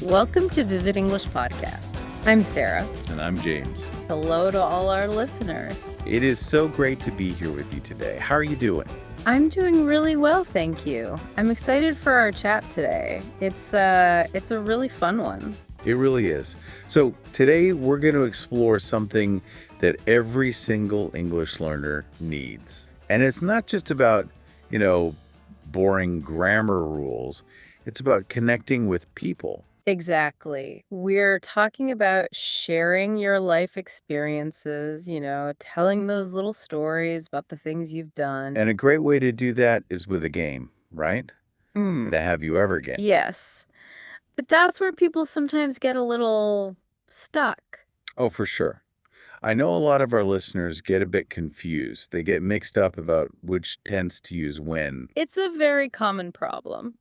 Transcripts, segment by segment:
Welcome to Vivid English Podcast. I'm Sarah. And I'm James. Hello to all our listeners. It is so great to be here with you today. How are you doing? I'm doing really well, thank you. I'm excited for our chat today. It's a really fun one. It really is. So today we're going to explore something that every single English learner needs. And it's not just about, boring grammar rules. It's about connecting with people. Exactly. We're talking about sharing your life experiences, telling those little stories about the things you've done. And a great way to do that is with a game, right? The Have You Ever game. Yes. But that's where people sometimes get a little stuck. Oh, for sure. I know a lot of our listeners get a bit confused. They get mixed up about which tense to use when. It's a very common problem.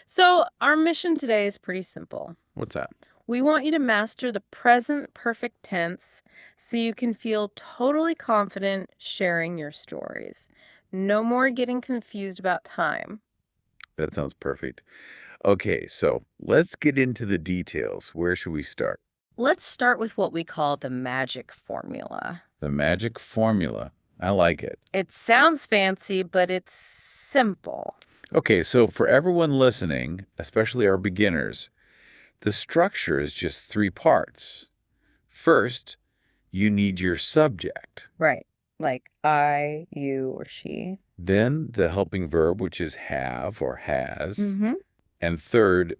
So our mission today is pretty simple. What's that? We want you to master the present perfect tense so you can feel totally confident sharing your stories. No more getting confused about time. That sounds perfect. Okay, so let's get into the details. Where should we start? Let's start with what we call the magic formula. The magic formula. I like it. It sounds fancy, but it's simple. Okay, so for everyone listening, especially our beginners, the structure is just 3 parts. First, you need your subject. Right. Like I, you, or she. Then the helping verb, which is have or has. Mm-hmm. And third,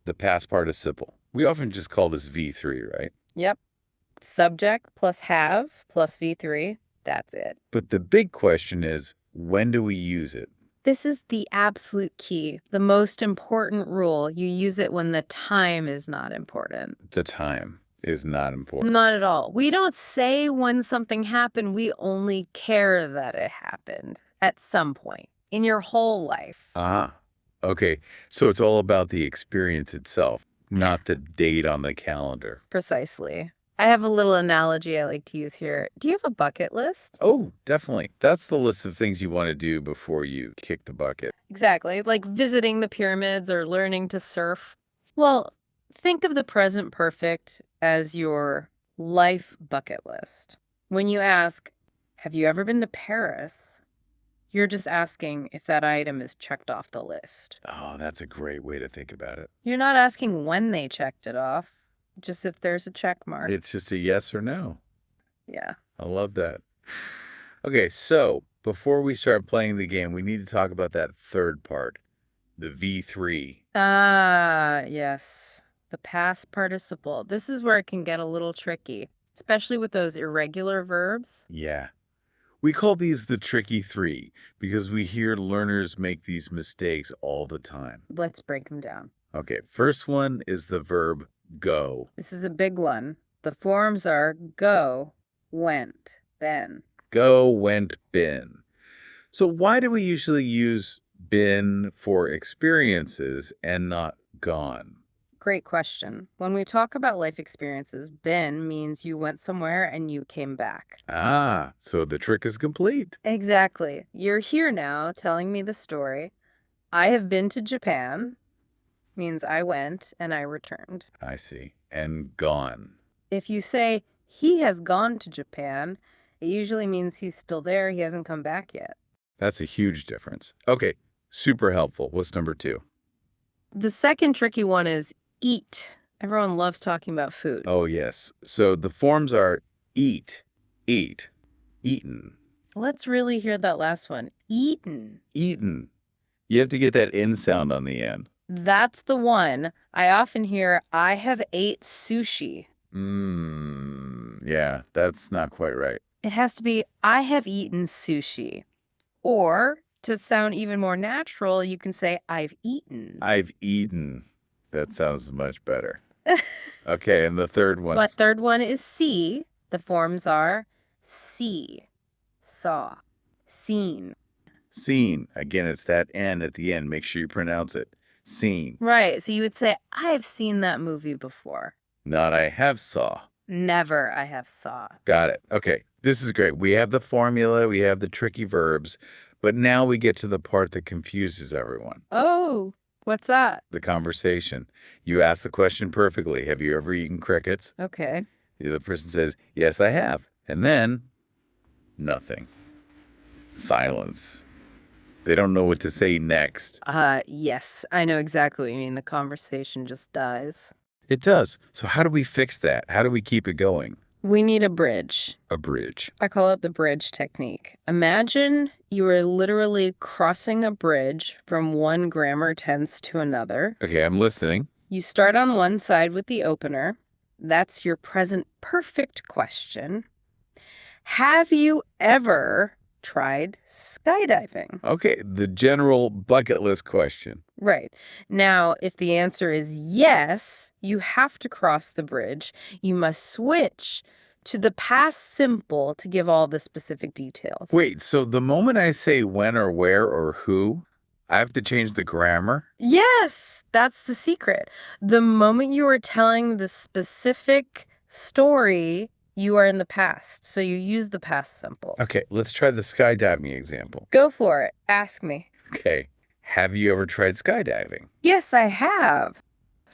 the past participle. We often just call this V3, right? Yep. Subject plus have plus V3. That's it. But the big question is, when do we use it? This is the absolute key, the most important rule. You use it when the time is not important. The time is not important. Not at all. We don't say when something happened. We only care that it happened at some point in your whole life. Ah, okay. So it's all about the experience itself, not the date on the calendar. Precisely. I have a little analogy I like to use here. Do you have a bucket list? Oh, definitely. That's the list of things you want to do before you kick the bucket. Exactly, like visiting the pyramids or learning to surf. Well, think of the present perfect as your life bucket list. When you ask, have you ever been to Paris? You're just asking if that item is checked off the list. Oh, that's a great way to think about it. You're not asking when they checked it off, just if there's a check mark. It's just a yes or no. Yeah. I love that. Okay, so before we start playing the game, we need to talk about that third part, the V3. Ah, yes. The past participle. This is where it can get a little tricky, especially with those irregular verbs. Yeah. We call these the tricky 3 because we hear learners make these mistakes all the time. Let's break them down. Okay, first one is the verb go. This is a big one. The forms are go, went, been. Go, went, been. So why do we usually use been for experiences and not gone? Great question. When we talk about life experiences, been means you went somewhere and you came back. Ah, so the trick is complete. Exactly. You're here now telling me the story. I have been to Japan means I went and I returned. I see. And gone. If you say he has gone to Japan, it usually means he's still there. He hasn't come back yet. That's a huge difference. Okay, super helpful. What's number 2? The second tricky one is eat. Everyone loves talking about food. Oh, yes. So the forms are eat, eat, eaten. Let's really hear that last one. Eaten. Eaten. You have to get that N sound on the end. That's the one. I often hear, I have ate sushi. Yeah, that's not quite right. It has to be, I have eaten sushi. Or, to sound even more natural, you can say, I've eaten. I've eaten. That sounds much better. Okay, and the third one. But third one is see. The forms are see, saw, seen. Seen. Again, it's that N at the end. Make sure you pronounce it. Seen. Right, so you would say, I've seen that movie before. Not I have saw. Never I have saw. Got it. Okay, this is great. We have the formula. We have the tricky verbs. But now we get to the part that confuses everyone. Oh, What's that? The conversation. You ask the question perfectly. Have you ever eaten crickets? Okay. The other person says, yes, I have. And then nothing. Silence. They don't know what to say next. Yes, I know exactly what you mean. The conversation just dies. It does. So how do we fix that? How do we keep it going? We need a bridge. A bridge. I call it the bridge technique. Imagine you are literally crossing a bridge from one grammar tense to another. Okay, I'm listening. You start on one side with the opener. That's your present perfect question. Have you ever tried skydiving? Okay, the general bucket list question. Right. Now, if the answer is yes, you have to cross the bridge. You must switch to the past simple to give all the specific details. Wait, so the moment I say when or where or who, I have to change the grammar? Yes, that's the secret. The moment you are telling the specific story, you are in the past. So you use the past simple. Okay, let's try the skydiving example. Go for it. Ask me. Okay, have you ever tried skydiving? Yes, I have.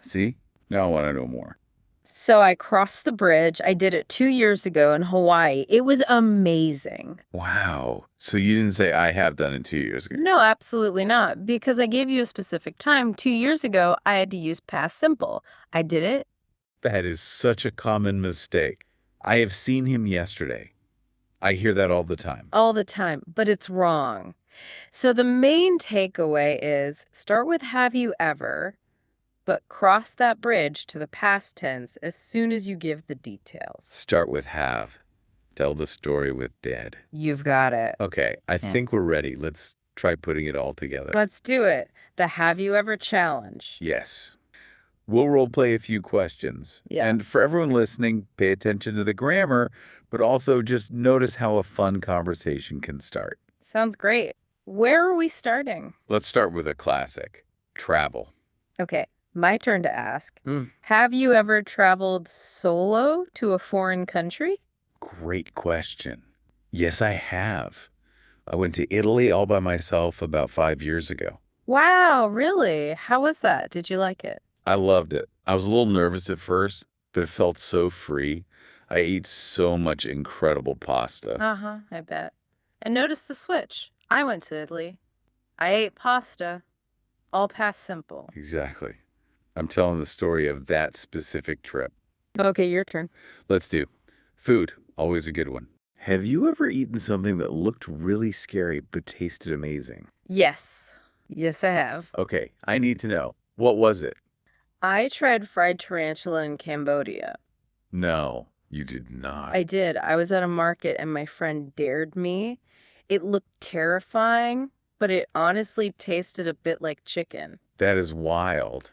See? Now I want to know more. So I crossed the bridge. I did it 2 years ago in Hawaii. It was amazing. Wow. So you didn't say I have done it 2 years ago. No, absolutely not. Because I gave you a specific time. 2 years ago, I had to use past simple. I did it. That is such a common mistake. I have seen him yesterday. I hear that all the time. All the time, but it's wrong. So the main takeaway is start with have you ever, but cross that bridge to the past tense as soon as you give the details. Start with have. Tell the story with did. You've got it. Okay, I Yeah. think we're ready. Let's try putting it all together. Let's do it. The have you ever challenge. Yes. We'll role play a few questions. Yeah. And for everyone listening, pay attention to the grammar, but also just notice how a fun conversation can start. Sounds great. Where are we starting? Let's start with a classic, travel. Okay, my turn to ask. Hmm. Have you ever traveled solo to a foreign country? Great question. Yes, I have. I went to Italy all by myself about 5 years ago. Wow, really? How was that? Did you like it? I loved it. I was a little nervous at first, but it felt so free. I ate so much incredible pasta. Uh-huh, I bet. And notice the switch. I went to Italy. I ate pasta. All past simple. Exactly. I'm telling the story of that specific trip. Okay, your turn. Let's do food. Always a good one. Have you ever eaten something that looked really scary but tasted amazing? Yes. Yes, I have. Okay, I need to know. What was it? I tried fried tarantula in Cambodia. No, you did not. I did. I was at a market and my friend dared me. It looked terrifying, but it honestly tasted a bit like chicken. That is wild.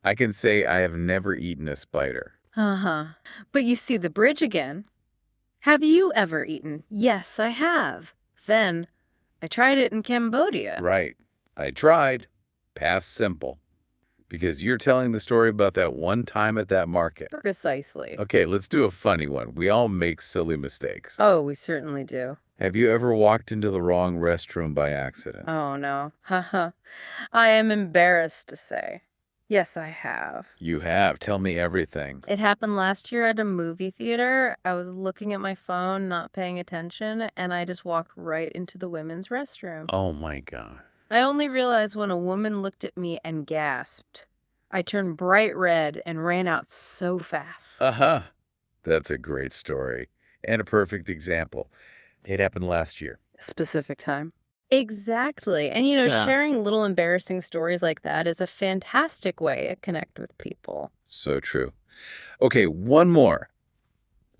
I can say I have never eaten a spider. Uh-huh. But you see the bridge again. Have you ever eaten? Yes, I have. Then I tried it in Cambodia. Right. I tried. Past simple. Because you're telling the story about that one time at that market. Precisely. Okay, let's do a funny one. We all make silly mistakes. Oh, we certainly do. Have you ever walked into the wrong restroom by accident? Oh, no. Haha. I am embarrassed to say. Yes, I have. You have. Tell me everything. It happened last year at a movie theater. I was looking at my phone, not paying attention, and I just walked right into the women's restroom. Oh my God. I only realized when a woman looked at me and gasped. I turned bright red and ran out so fast. Uh-huh. That's a great story. And a perfect example. It happened last year. Specific time. Exactly. And, Yeah. sharing little embarrassing stories like that is a fantastic way to connect with people. So true. Okay, one more.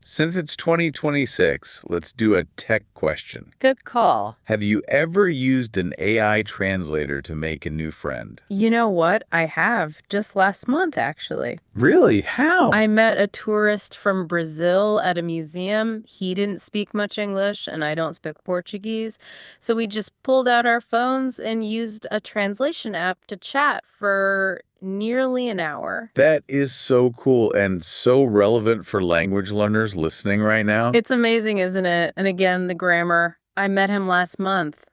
Since it's 2026, let's do a tech question. Good call. Have you ever used an AI translator to make a new friend? You know what? I have. Just last month, actually. Really? How? I met a tourist from Brazil at a museum. He didn't speak much English, and I don't speak Portuguese. So we just pulled out our phones and used a translation app to chat for nearly an hour. That is so cool and so relevant for language learners listening right now. It's amazing, isn't it? And again, the grammar. I met him last month.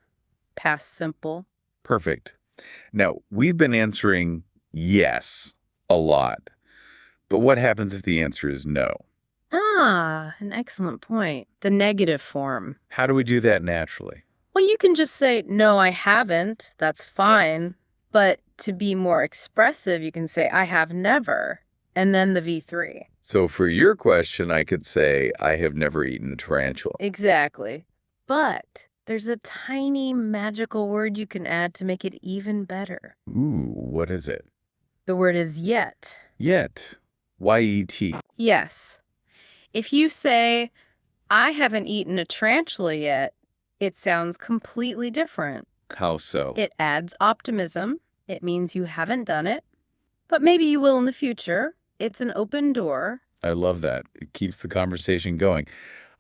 Past simple. Perfect. Now, we've been answering yes a lot, but what happens if the answer is no? Ah, an excellent point. The negative form. How do we do that naturally? Well, you can just say, no, I haven't. That's fine. But to be more expressive, you can say, I have never, and then the V3. So for your question, I could say, I have never eaten a tarantula. Exactly. But there's a tiny magical word you can add to make it even better. Ooh, what is it? The word is yet. Yet. Y-E-T. Yes. If you say, I haven't eaten a tarantula yet, it sounds completely different. How so? It adds optimism. It means you haven't done it, but maybe you will in the future. It's an open door. I love that. It keeps the conversation going.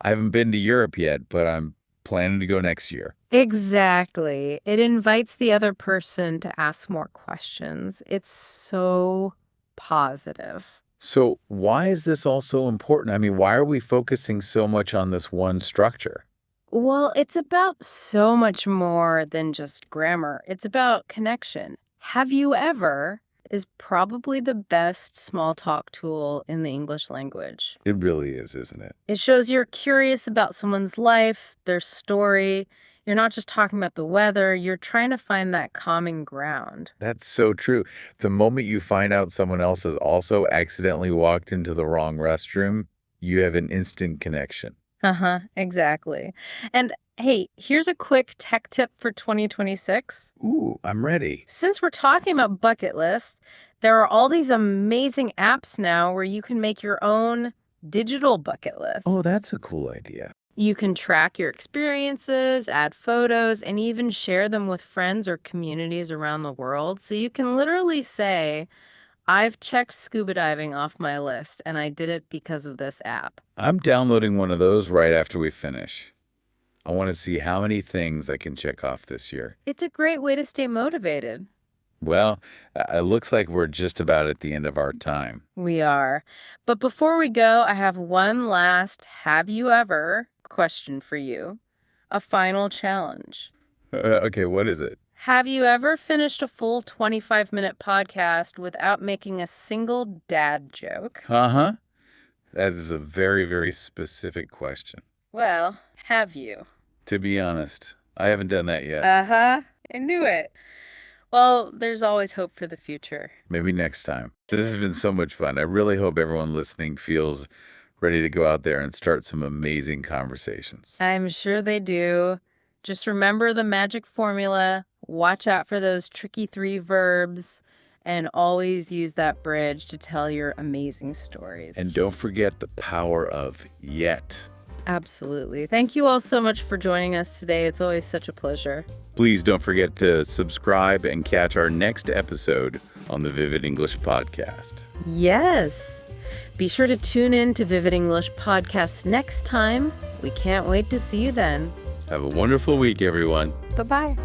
I haven't been to Europe yet, but I'm planning to go next year. Exactly. It invites the other person to ask more questions. It's so positive. So why is this all so important? I mean, why are we focusing so much on this one structure? Well, it's about so much more than just grammar. It's about connection. Have you ever is probably the best small talk tool in the English language. It really is, isn't it? It shows you're curious about someone's life, their story. You're not just talking about the weather, you're trying to find that common ground. That's so true. The moment you find out someone else has also accidentally walked into the wrong restroom, you have an instant connection. Uh-huh, exactly. And hey, here's a quick tech tip for 2026. Ooh, I'm ready. Since we're talking about bucket lists, there are all these amazing apps now where you can make your own digital bucket list. Oh, that's a cool idea. You can track your experiences, add photos, and even share them with friends or communities around the world. So you can literally say, I've checked scuba diving off my list, and I did it because of this app. I'm downloading one of those right after we finish. I want to see how many things I can check off this year. It's a great way to stay motivated. Well, it looks like we're just about at the end of our time. We are. But before we go, I have one last have you ever question for you. A final challenge. Okay, what is it? Have you ever finished a full 25-minute podcast without making a single dad joke? Uh-huh. That is a very, very specific question. Well, have you? To be honest, I haven't done that yet. Uh-huh. I knew it. Well, there's always hope for the future. Maybe next time. This has been so much fun. I really hope everyone listening feels ready to go out there and start some amazing conversations. I'm sure they do. Just remember the magic formula. Watch out for those tricky 3 verbs. And always use that bridge to tell your amazing stories. And don't forget the power of yet. Absolutely. Thank you all so much for joining us today. It's always such a pleasure. Please don't forget to subscribe and catch our next episode on the Vivid English Podcast. Yes. Be sure to tune in to Vivid English Podcast next time. We can't wait to see you then. Have a wonderful week, everyone. Bye-bye.